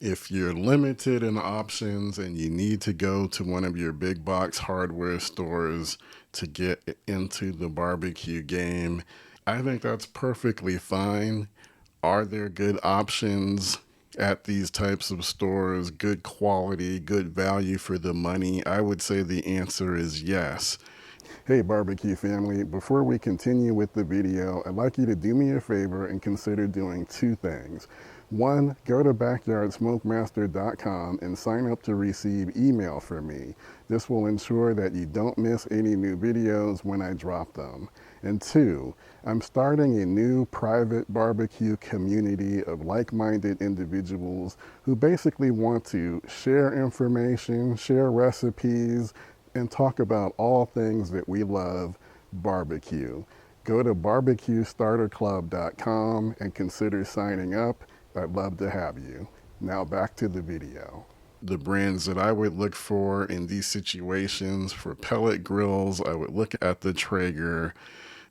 If you're limited in options and you need to go to one of your big box hardware stores to get into the barbecue game, I think that's perfectly fine. Are there good options at these types of stores? Good quality, good value for the money? I would say the answer is yes. Hey barbecue family, before we continue with the video, I'd like you to do me a favor and consider doing two things. One, go to backyardsmokemaster.com and sign up to receive email from me. This will ensure that you don't miss any new videos when I drop them. And two, I'm starting a new private barbecue community of like-minded individuals who basically want to share information, share recipes, and talk about all things that we love barbecue. Go to BBQStarterClub.com and consider signing up. I'd love to have you. Now back to the video. The brands that I would look for in these situations for pellet grills, I would look at the Traeger,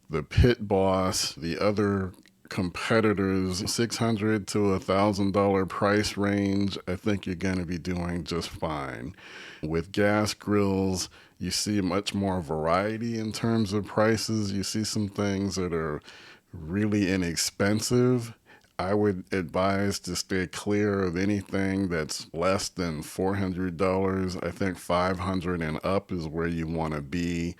the Pit Boss, the other competitors, $600 to $1,000 price range, I think you're going to be doing just fine. With gas grills, you see much more variety in terms of prices. You see some things that are really inexpensive. I would advise to stay clear of anything that's less than $400. I think $500 and up is where you want to be.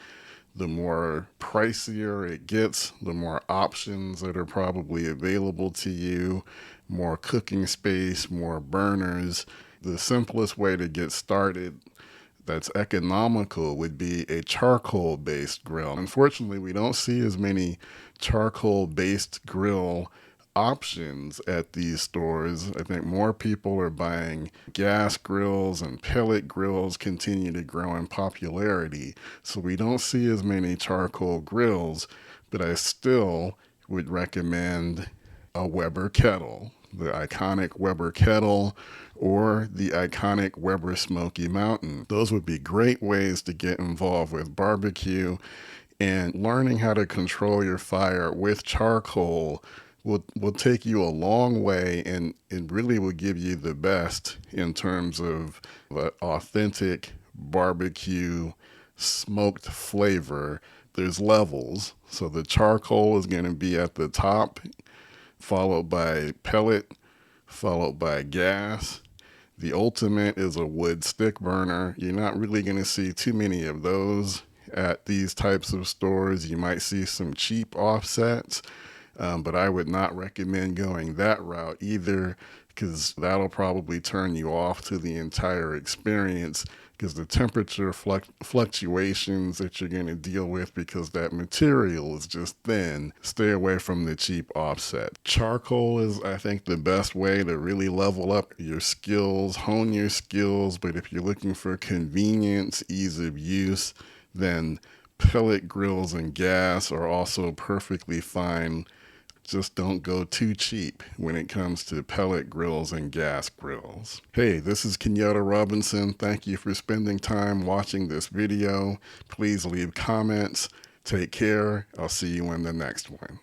The more pricier it gets, the more options that are probably available to you, more cooking space, more burners. The simplest way to get started that's economical would be a charcoal-based grill. Unfortunately, we don't see as many charcoal-based grill options at these stores. I think more people are buying gas grills, and pellet grills continue to grow in popularity. So we don't see as many charcoal grills, but I still would recommend a Weber kettle, the iconic Weber kettle or the iconic Weber Smoky Mountain. Those would be great ways to get involved with barbecue, and learning how to control your fire with charcoal will take you a long way, and it really will give you the best in terms of the authentic barbecue smoked flavor. There's levels. So the charcoal is going to be at the top, followed by pellet, followed by gas. The ultimate is a wood stick burner. You're not really going to see too many of those at these types of stores. You might see some cheap offsets, but I would not recommend going that route either, because that'll probably turn you off to the entire experience, because the temperature fluctuations that you're going to deal with, because that material is just thin. Stay away from the cheap offset. Charcoal is, I think, the best way to really level up your skills, hone your skills, but if you're looking for convenience, ease of use, then pellet grills and gas are also perfectly fine. Just don't go too cheap when it comes to pellet grills and gas grills. Hey, this is Kenyatta Robinson. Thank you for spending time watching this video. Please leave comments. Take care. I'll see you in the next one.